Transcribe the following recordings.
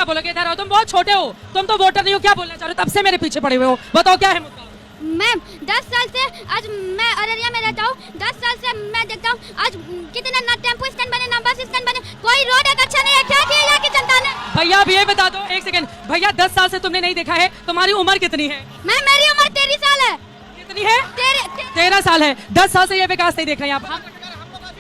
बोलोगे? इधर आओ, तुम बहुत छोटे हो, तुम तो वोटर नहीं हो, क्या बोलना चाह रहे हो? तब से मेरे पीछे पड़े हुए हो, बताओ क्या है मुद्दा? मैम 10 साल से आज मैं अररिया में रहता हूँ, 10 साल से मैं देखता हूँ आज कितने ना टेम्पो स्टैंड बने ना बस स्टैंड बने, कोई रोड एक अच्छा नहीं है। क्या किया यहाँ की जनता ने? भैया अब ये बता दो, एक सेकंड भैया, 10 साल से तुमने नहीं देखा है, तुम्हारी उम्र कितनी है? मैम मेरी उम्र 13 साल है। कितनी है? 13 साल है। 10 साल से ये विकास नहीं देख रहे हैं आप।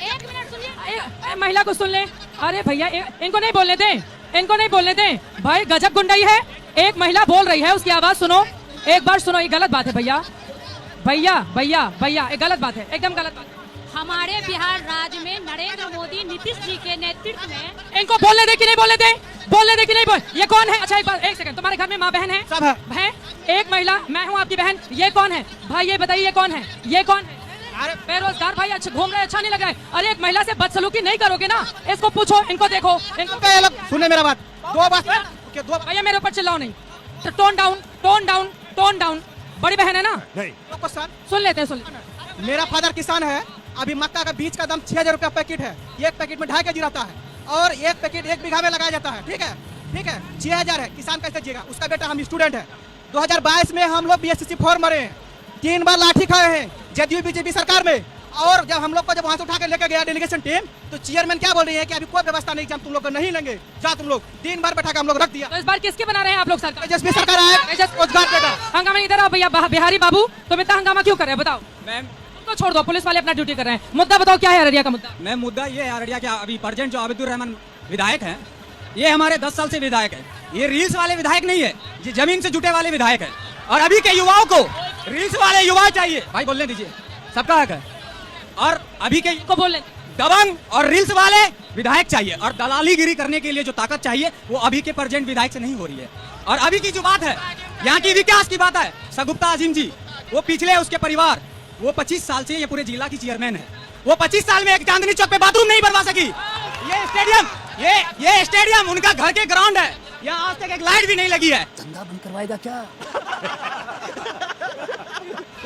एक मिनट सुनिए, महिला को सुन ले। अरे भैया इनको नहीं बोलने दें, इनको नहीं बोलने दें भाई, गजब गुंडाई है। एक महिला बोल रही है, उसकी आवाज सुनो, एक बार सुनो। ये गलत बात है भैया, भैया भैया भैया, ये गलत बात है, एकदम गलत बात है। हमारे बिहार राज्य में नरेंद्र मोदी नीतीश जी के नेतृत्व में। इनको बोलने दे कि नहीं बोलने दे, बोलने दे कि नहीं बोल। ये कौन है? अच्छा एक बार, एक सेकंड, तुम्हारे घर में माँ बहन है? सब है। बहन एक महिला, मैं हूँ आपकी बहन। ये कौन है भाई? ये बताइए ये कौन है? ये कौन है? अरे बेरोजगार भाई, अच्छा घूम रहे, अच्छा नहीं लग रहा है। अरे एक महिला से बदसलूकी नहीं करोगे ना, इसको पूछो, इनको देखो, इनको सुने मेरा बात, दो बात दो। भैया मेरे ऊपर चिल्लाओ नहीं, तो tone down, tone down, tone down. बड़ी बहन है ना? नहीं। सुन लेते हैं, सुन लेते हैं। मेरा फादर किसान है, अभी मक्का का बीज का दाम 6000 रुपया पैकेट है, एक पैकेट में 2.5 kg रहता है और एक पैकेट 1 बीघा में लगाया जाता है। ठीक है, ठीक है, 6000 है, किसान कैसे जिएगा? उसका बेटा, हम स्टूडेंट है, 2022 में हम लोग बीएससी फॉर्म मरे हैं, 3 बार लाठी खाए हैं जदयू बीजेपी सरकार में। और जब हम लोग को जब वहां से उठा के लेके गया डेलीगेशन टीम, तो चेयरमैन क्या बोल रही है कि अभी कोई व्यवस्था नहीं, हम तुम लोग को नहीं लेंगे, जा तुम लोग। 3 बार बैठा के हम लोग रख दिया। तो इस बार किसके बना रहे हैं आप लोग सरकार? तेजस्वी सरकार आए, रोजगार देगा। हंगामा इधर आओ भैया, बिहारी बाबू तुम इतना हंगामा क्यों कर रहे हैं बताओ? मैम तो छोड़ दो, पुलिस वाले अपना ड्यूटी कर रहे हैं। मुद्दा बताओ क्या है अररिया का मुद्दा? मैम मुद्दा ये है, अररिया के अभी प्रेजेंट जो आबिदुर रहमान विधायक हैं, ये हमारे 10 साल से विधायक है। ये रील्स वाले विधायक नहीं है, ये जमीन से जुटे वाले विधायक है। और अभी के युवाओं को रील्स वाले युवा चाहिए। भाई बोलने दीजिए, सबका हक है। और अभी के को बोल दबंग और रील्स वाले विधायक चाहिए। और दलालीगिरी करने के लिए जो ताकत चाहिए वो अभी के प्रेजेंट विधायक से नहीं हो रही है। और अभी की जो बात है, यहाँ की विकास की बात है, सगुप्ता आजिम जी, वो पिछले उसके परिवार, वो 25 साल से ये पूरे जिला की चेयरमैन है। वो 25 साल में एक चांदनी चौक पे बाथरूम नहीं बनवा सकी। ये स्टेडियम उनका घर के ग्राउंड है, यहाँ आज तक एक लाइट भी नहीं लगी है। धंधा बंद करवाएगा क्या?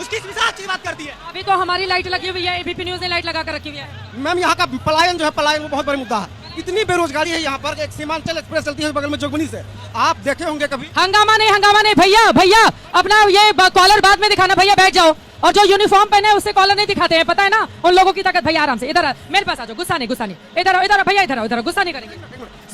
उसकी मिसाल की बात करती है। अभी तो हमारी लाइट लगी हुई है, एबीपी न्यूज ने लाइट लगा कर रखी हुई है। मैम यहाँ का पलायन जो है, पलायन वो बहुत बड़ा मुद्दा है। इतनी बेरोजगारी है यहाँ पर, एक सीमांचल एक्सप्रेस चलती है बगल में जोगबनी से, आप देखे होंगे कभी। हंगामा नहीं भैया, भैया अपना ये कॉलर बाद में दिखाना, भैया बैठ जाओ। और जो यूनिफॉर्म पहने हैं उससे कॉलर नहीं दिखाते हैं, पता है ना उन लोगों की ताकत। भैया आराम से इधर मेरे पास आ जाओ, गुस्सा नहीं, इधर आओ भैया, इधर आओ, गुस्सा नहीं करेंगे।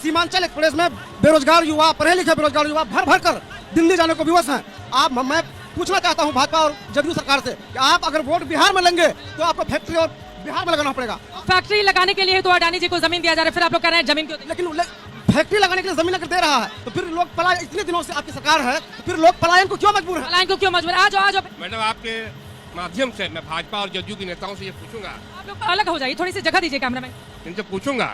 सीमांचल एक्सप्रेस में बेरोजगार युवा, पढ़े लिखे बेरोजगार युवा भर भर कर दिल्ली जाने को विवश हैं। आप, मैं पूछना चाहता हूं भाजपा और जदयू सरकार से कि आप अगर वोट बिहार में लेंगे तो आपको फैक्ट्री और बिहार में लगाना पड़ेगा। फैक्ट्री लगाने के लिए तो अडानी जी को जमीन दिया जा रहा है, फिर आप लोग कह रहे हैं जमीन क्यों? लेकिन फैक्ट्री लगाने के लिए जमीन अगर दे रहा है तो फिर लोग पलायन, इतने दिनों से आपकी सरकार है, तो फिर लोग पलायन को क्यों मजबूर है? पलायन को क्यों मजबूर? आ जाओ। मैडम आपके माध्यम से मैं भाजपा और जदयू के नेताओं से ये पूछूंगा, आप लोग अलग हो जाइए, थोड़ी सी जगह दीजिए कैमरा में। इनसे पूछूंगा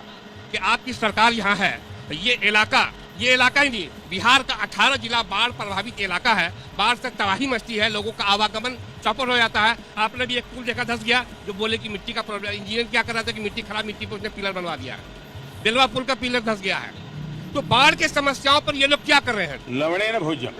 कि आपकी सरकार यहाँ है, ये इलाका ही नहीं, बिहार का 18 जिला बाढ़ प्रभावित इलाका है। बाढ़ से तबाही मचती है, लोगों का आवागमन चौपट हो जाता है। आपने भी एक पुल देखा धंस गया, जो बोले कि मिट्टी का प्रॉब्लम, इंजीनियर क्या कर रहा था कि मिट्टी खराब मिट्टी पर उसने पिलर बनवा दिया है, बेलवा पुल का पिलर धंस गया है। तो बाढ़ के समस्याओं पर ये लोग क्या कर रहे हैं? लवणे न भोजन।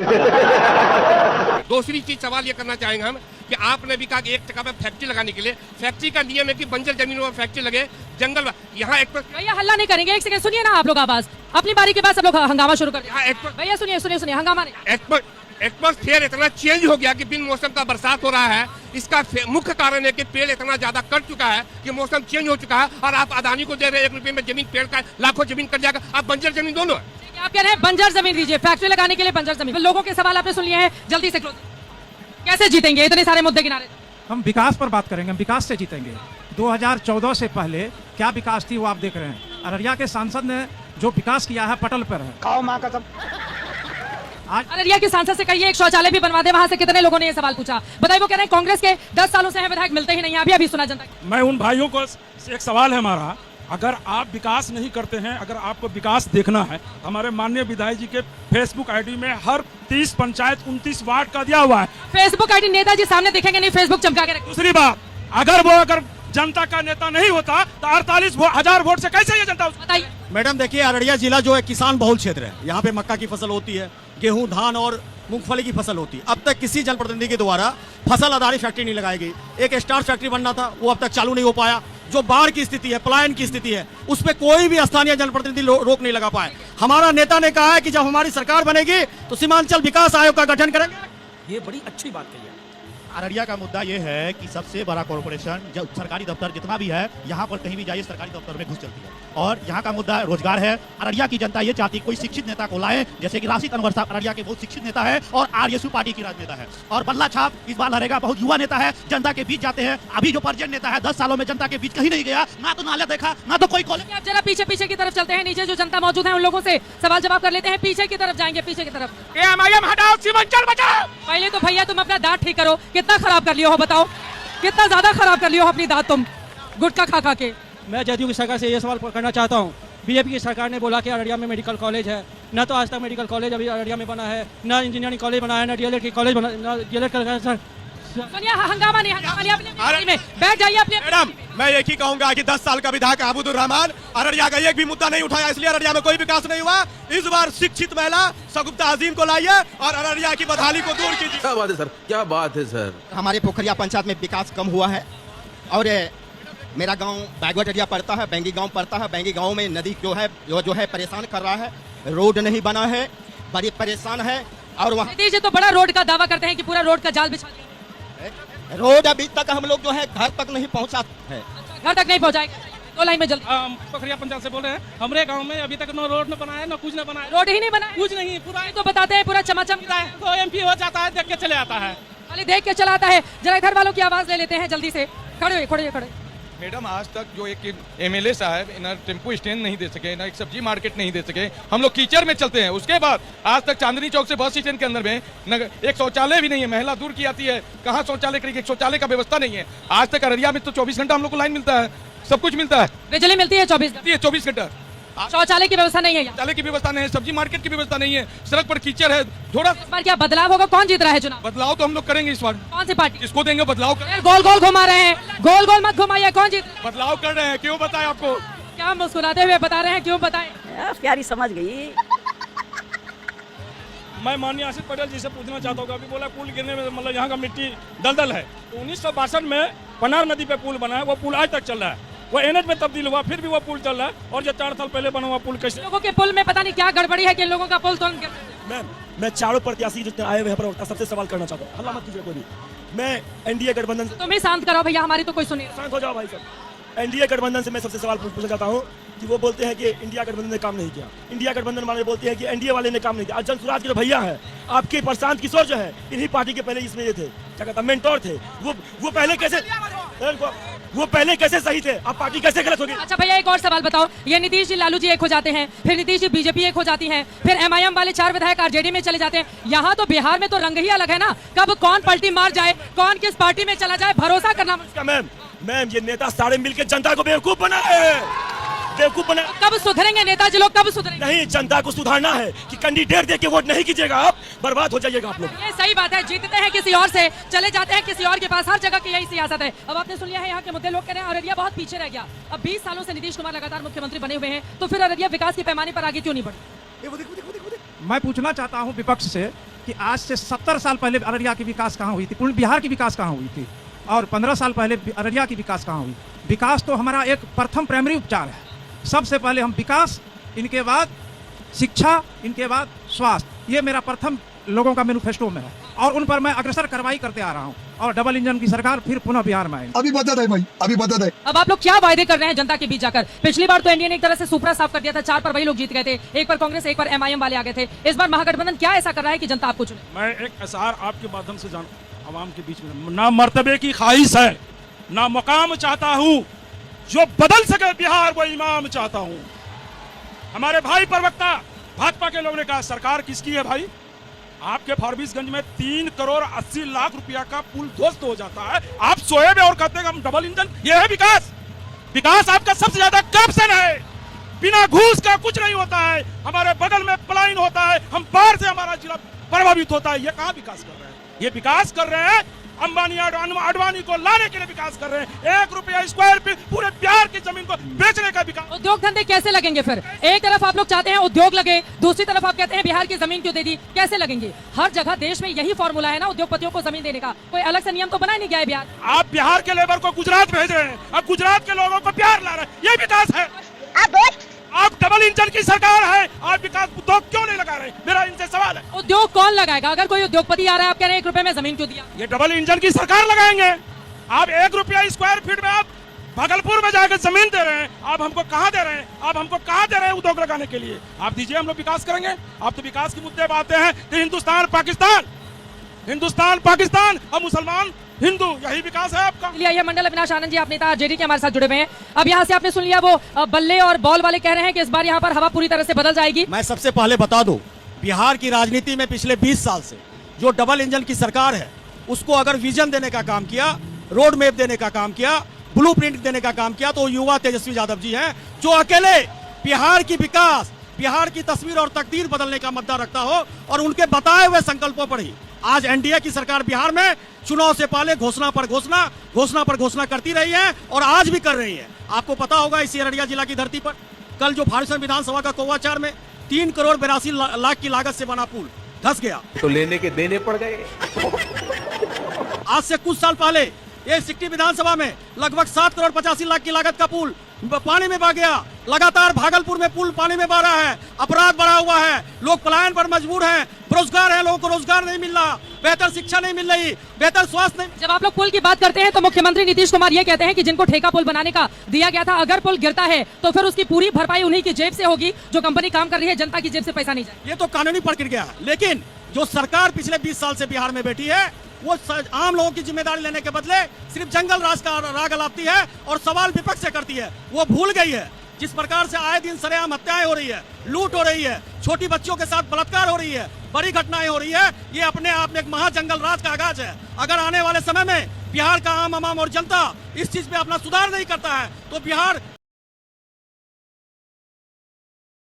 दूसरी चीज सवाल ये करना चाहेंगे हम कि आपने भी कहा कि 1 टका पे फैक्ट्री लगाने के लिए, फैक्ट्री का नियम है कि बंजर जमीनों में फैक्ट्री लगे, जंगल यहाँ एक भैया हल्ला नहीं करेंगे, एक सेकंड सुनिए ना आप लोग आवाज, अपनी बारी के बाद सब लोग हंगामा शुरू कर दिया। भैया सुनिए, हंगामा नहीं। एटमॉस्फेयर इतना चेंज हो गया कि बिन मौसम का बरसात हो रहा है। इसका मुख्य कारण है कि पेड़ इतना ज्यादा कट चुका है कि मौसम चेंज हो चुका है। और आप अदानी को दे रहे 1 रुपए में जमीन, पेड़ का लाखों जमीन कट जाएगा, आप बंजर जमीन दोनों। आप कह रहे हैं बंजर जमीन दीजिए, फैक्ट्री लगाने के लिए बंजर जमीन। लोगों के सवाल आपने सुन लिए हैं, जल्दी से क्लोज। कैसे जीतेंगे इतने सारे मुद्दे किनारे? हम विकास पर बात करेंगे, हम विकास से जीतेंगे। 2014 से पहले क्या विकास थी वो आप देख रहे हैं। अररिया के सांसद ने जो विकास किया है पटल पर है। खाओ माँ कसम। आज अररिया के सांसद से कहिए एक शौचालय भी बनवा दे, वहां से कितने लोगों ने ये सवाल पूछा? बताइए, वो कह रहे हैं कांग्रेस के 10 सालों से हैं विधायक, मिलते ही नहीं है। अभी सुना जनता। मैं उन भाइयों को एक सवाल है हमारा, अगर आप विकास नहीं करते हैं, अगर आपको विकास देखना है, हमारे माननीय विधायक जी के फेसबुक आईडी में हर 30 पंचायत 29 वार्ड का दिया हुआ है। फेसबुक आईडी नेताजी सामने दिखेंगे नहीं, फेसबुक चमका के रखें। दूसरी बात, अगर जनता का नेता नहीं होता तो 48,000 वोट से कैसे ये जनता? बताइए मैडम देखिए, अररिया जिला जो है किसान बहुल क्षेत्र है। यहाँ पे मक्का की फसल होती है, गेहूं, धान और मूंगफली की फसल होती है। अब तक किसी जनप्रतिनिधि के द्वारा फसल आधारित फैक्ट्री नहीं लगाई गई। एक स्टार फैक्ट्री बनना था, वो अब तक चालू नहीं हो पाया। जो बाढ़ की स्थिति है, पलायन की स्थिति है, उस पर कोई भी स्थानीय जनप्रतिनिधि रोक नहीं लगा पाए। हमारा नेता ने कहा है कि जब हमारी सरकार बनेगी तो सीमांचल विकास आयोग का गठन करेंगे। ये बड़ी अच्छी बात कही है। अररिया का मुद्दा ये है कि सबसे बड़ा कॉर्पोरेशन जो सरकारी दफ्तर जितना भी है, यहाँ पर कहीं भी जाइए सरकारी दफ्तर में घुस चलती है। और यहाँ का मुद्दा रोजगार है। अररिया की जनता ये चाहती है कोई शिक्षित नेता को लाए, जैसे कि राशिद अनवर साहब अररिया के बहुत शिक्षित नेता है और आरजेएसयू पार्टी की राजनेता है। और बल्ला छाप इस बार लड़ेगा, बहुत युवा नेता है, जनता के बीच जाते हैं। अभी जो प्रेजेंट नेता है 10 सालों में जनता के बीच कहीं नहीं गया, ना तो नाला देखा, ना तो कोई कॉलेज। आप जरा पीछे पीछे की तरफ चलते हैं, नीचे जो जनता मौजूद है उन लोगों से सवाल जवाब कर लेते हैं। पीछे की तरफ जाएंगे, पीछे की तरफ। एमआईएम हटाओ, सीमांचल बचाओ। पहले तो भैया तुम अपना दांत ठीक करो, कितना खराब कर लियो हो बताओ, कितना ज्यादा खराब कर लियो हो अपनी दांत तुम गुटखा खा खा के। मैं जदयू की सरकार से ये सवाल करना चाहता हूँ। बीजेपी की सरकार ने बोला कि अररिया में मेडिकल कॉलेज है, न तो आज तक मेडिकल कॉलेज अभी अररिया में बना है, न इंजीनियरिंग कॉलेज बना है, न डीएलएड की कॉलेज बना, न डीएलएड का। सुनिए, हंगामा नहीं अपने में बैठ जाइए अपने। मैडम, मैं एक ही कहूंगा कि 10 साल का विधायक आबुदुर रहमान अररिया का एक भी मुद्दा नहीं उठाया, इसलिए अररिया में कोई विकास नहीं हुआ। इस बार शिक्षित महिला सगुप्ता अजीम को लाइए और अररिया की बदहाली को दूर कीजिए। क्या बात है सर, क्या बात है सर। हमारे पोखरिया पंचायत में विकास कम हुआ है और मेरा गांव बैकवर्ड एरिया पड़ता है, बैंगी गांव पड़ता है। बैंगी गांव में नदी जो है परेशान कर रहा है, रोड नहीं बना है, बड़ी परेशान है। और वहाँ नीतीश जी तो बड़ा रोड का दावा करते हैं कि पूरा रोड का जाल बिछा दिया। रोड अभी तक हम लोग जो है घर तक नहीं पहुँचा है, घर तक नहीं पहुँचाएगा। दो लाइन में जल्दी। पोखरिया पंचायत से बोल रहे हैं। हमारे गांव में अभी तक न रोड न बना है, न कुछ न बना है। रोड ही नहीं बना है, कुछ नहीं, पूरा तो बताते हैं पूरा चमाचम तो एमपी हो जाता है, देख के चले आता है, खाली देख के चलाता है। जरा इधर वालों की आवाज ले लेते हैं जल्दी से। खड़े। मैडम, आज तक जो एक एमएलए साहब ना टेम्पो स्टैंड नहीं दे सके, ना एक सब्जी मार्केट नहीं दे सके, हम लोग कीचड़ में चलते हैं। उसके बाद आज तक चांदनी चौक से बस स्टैंड के अंदर में एक शौचालय भी नहीं है, महिला दूर की आती है, कहाँ शौचालय करेगी, एक शौचालय का व्यवस्था नहीं है। आज तक अररिया में तो 24 घंटा हम लोग को लाइन मिलता है, सब कुछ मिलता है, बिजली मिलती है 24 घंटा। शौचालय की व्यवस्था नहीं है, शौचालय की व्यवस्था नहीं है, सब्जी मार्केट की व्यवस्था नहीं है, सड़क पर कीचड़ है। थोड़ा इस बार क्या बदलाव होगा? कौन जीत रहा है चुनाव? बदलाव तो हम लोग करेंगे इस बार। कौन सी पार्टी? किसको देंगे बदलाव? गोल घुमा रहे हैं, गोल मत घुमाइए। कौन जीत? बदलाव कर रहे हैं, क्यों बताएं आपको? क्या मुस्कुराते हुए बता रहे हैं, क्यों बताएं? प्यारी समझ गई। मैं माननीय आशीष पटेल जी से पूछना चाहता हूँ, अभी बोला पुल गिरने में मतलब यहाँ का मिट्टी दलदल है। 1962 में पनार नदी पे पुल बना है, वो पुल आज तक चल रहा है। वो एनएच में तब्दील हुआ, फिर भी वो पुल चल रहा है। और जो 4 साल पहले बना हुआ पुल कैसे? लोगों के पुल में पता नहीं क्या गड़बड़ी है कि लोगों का पुल तुरंत। मैं चारों प्रत्याशी जितने आए हुए हैं पर सबसे सवाल करना चाहता हूँ, हल्ला मत कीजिए कोई भी। मैं एनडीए गठबंधन से। तुम ही शांत करो भैया, हमारी तो कोई सुनिए। शांत हो जाओ भाई साहब। एनडीए गठबंधन से मैं सबसे सवाल पूछना चाहता हूँ कि वो बोलते हैं कि इंडिया गठबंधन ने काम नहीं किया। इंडिया गठबंधन वाले बोलते हैं कि एनडीए वाले ने काम नहीं किया। आज जनसुराज के जो भैया हैं, आपके प्रशांत किशोर जो है, इन्हीं पार्टी के पहले इसमें ये थे, क्या कहता मेंटोर थे। वो पहले कैसे सही थे, अब पार्टी कैसे गलत होगी? अच्छा भैया, एक और सवाल बताओ। ये नीतीश जी लालू जी एक हो जाते हैं, फिर नीतीश जी बीजेपी एक हो जाती हैं, फिर एमआईएम वाले 4 विधायक आरजेडी में चले जाते हैं। यहाँ तो बिहार में तो रंग ही अलग है ना, कब कौन पलटी मार जाए, कौन किस पार्टी में चला जाए, भरोसा करना मुश्किल। मैम ये नेता सारे मिलकर जनता को बेवकूफ बनाए, बेवकूफ बना। कब सुधरेंगे नेताजी लोग, कब सुधरेंगे? नहीं, जनता को सुधारना है कि कैंडिडेट देके वोट नहीं कीजिएगा, आप बर्बाद हो जाइएगा आप लोग। ये सही बात है, जीतते हैं किसी और से, चले जाते हैं किसी और के पास, हर जगह की यही सियासत है। अब आपने सुन लिया है यहाँ के मुद्दे। लोग कह रहे हैं अररिया बहुत पीछे रह गया। अब 20 सालों से नीतीश कुमार लगातार मुख्यमंत्री बने हुए हैं, तो फिर अररिया विकास के पैमाने पर आगे क्यों नहीं बढ़े? मैं पूछना चाहता हूँ विपक्ष से कि आज से 70 साल पहले अररिया की विकास कहाँ हुई थी, पूर्ण बिहार की विकास कहाँ हुई थी, और 15 साल पहले अररिया की विकास कहाँ हुई? विकास तो हमारा एक प्रथम प्राइमरी उपचार है। सबसे पहले हम विकास, इनके बाद शिक्षा, इनके बाद स्वास्थ्य, ये मेरा प्रथम लोगों का मैनिफेस्टो में है और उन पर मैं अग्रसर कार्रवाई करते आ रहा हूँ। और डबल इंजन की सरकार फिर पुनः बिहार में आएगी। अभी बता दे। अब आप लोग क्या वायदे कर रहे हैं जनता के बीच जाकर? पिछली बार तो एनडीए ने एक तरह से सुपड़ा साफ कर दिया था, 4 पर वही लोग जीत गए थे, 1 पर कांग्रेस, 1 पर एमआईएम वाले आ गए थे। इस बार महागठबंधन क्या ऐसा कर रहा है कि जनता आपको चुने? मैं एक एसआर आपके माध्यम से जान आवाम के बीच में, ना मर्तबे की ख्वाहिश है, ना मकाम चाहता हूँ, जो बदल सके बिहार वो इमाम चाहता हूँ। हमारे भाई प्रवक्ता भाजपा के लोगों ने कहा सरकार किसकी है भाई? आपके फारबिसगंज में 3 करोड़ 80 लाख रुपया का पुल ध्वस्त हो जाता है, आप सोए में और कहते हैं हम डबल इंजन। ये है विकास? विकास आपका सबसे ज्यादा करप्शन है, बिना घूस का कुछ नहीं होता है। हमारे बगल में पलायन होता है, हम बाहर से हमारा जिला प्रभावित होता है। ये कहाँ विकास कर रहे हैं? ये विकास कर रहे हैं अंबानी अडवाणी को लाने के लिए विकास कर रहे हैं। 1 रुपया स्क्वायर फीट पूरे बिहार की जमीन को बेचने का विकास। उद्योग धंधे कैसे लगेंगे फिर? एक तरफ आप लोग चाहते हैं उद्योग लगे, दूसरी तरफ आप कहते हैं बिहार की जमीन क्यों दे दी? कैसे लगेंगे? हर जगह देश में यही फॉर्मूला है ना उद्योगपतियों को जमीन देने का। कोई अलग से नियम तो बना नहीं गया है बिहार। आप बिहार के लेबर को गुजरात भेज रहे हैं और गुजरात के लोगों को बिहार ला रहे हैं, ये विकास है। आप डबल इंजन की सरकार है, आप विकास उद्योग क्यों नहीं लगा रहे? मेरा इनसे सवाल है। उद्योग कौन लगाएगा? अगर कोई उद्योगपति आ रहा है, आप कह रहे हैं 1 रुपए में जमीन क्यों दिया? ये डबल इंजन की सरकार लगाएंगे। आप 1 रुपया स्क्वायर फीट में आप भागलपुर में जाकर जमीन दे रहे हैं, आप हमको कहाँ दे रहे हैं? आप हमको कहाँ दे रहे हैं उद्योग लगाने के लिए? आप दीजिए, हम लोग विकास करेंगे। आप तो विकास के मुद्दे बातें हैं तो हिंदुस्तान पाकिस्तान और मुसलमान हिंदू, यही विकास है आपका। ये मंडल अविनाश आनंद जी, आप नेता आरजेडी के हमारे साथ जुड़े हुए हैं। अब यहाँ से आपने सुन लिया, वो बल्ले और बॉल वाले कह रहे हैं कि इस बार यहाँ पर हवा पूरी तरह से बदल जाएगी। मैं सबसे पहले बता दूं, बिहार की राजनीति में पिछले 20 साल से जो डबल इंजन की सरकार है, उसको अगर विजन देने का काम किया, रोड मैप देने का काम किया, ब्लूप्रिंट देने का काम किया, तो युवा तेजस्वी यादव जी हैं, जो अकेले बिहार की विकास, बिहार की तस्वीर और तकदीर बदलने का मुद्दा रखता हो और उनके बताए हुए संकल्पों पर ही आज एनडीए की सरकार बिहार में चुनाव से पहले घोषणा पर घोषणा करती रही है और आज भी कर रही है। आपको पता होगा, इसी अररिया जिला की धरती पर कल जो भारूसर विधानसभा का कोवाचार में 3 करोड़ 82 लाख की लागत से बना पुल धंस गया, तो लेने के देने पड़ गए। आज से कुछ साल पहले ये सिक्टी विधानसभा में लगभग 7 करोड़ 85 लाख की लागत का पुल पानी में बह गया। लगातार भागलपुर में पुल पानी में बह रहा है, अपराध बढ़ा हुआ है, लोग पलायन पर मजबूर हैं, बेरोजगार हैं, लोगों को रोजगार नहीं मिल रहा, बेहतर शिक्षा नहीं मिल रही, बेहतर स्वास्थ्य नहीं। जब आप लोग पुल की बात करते हैं तो मुख्यमंत्री नीतीश कुमार ये कहते हैं कि जिनको ठेका पुल बनाने का दिया गया था, अगर पुल गिरता है तो फिर उसकी पूरी भरपाई उन्हीं की जेब से होगी, जो कंपनी काम कर रही है, जनता की जेब से पैसा नहीं जाए। ये तो कानूनी प्रक्रिया है, लेकिन जो सरकार पिछले 20 साल से बिहार में बैठी है, वो आम लोगों की जिम्मेदारी लेने के बदले सिर्फ जंगल राज का राग अलापती है और सवाल विपक्ष से करती है। वो भूल गई है जिस प्रकार से आए दिन सरेआम हत्याएं हो रही है, लूट हो रही है, छोटी बच्चियों के साथ बलात्कार हो रही है, बड़ी घटनाएं हो रही है। ये अपने आप में एक महाजंगल राज का आगाज है। अगर आने वाले समय में बिहार का आम आवाम और जनता इस चीज में अपना सुधार नहीं करता है तो बिहार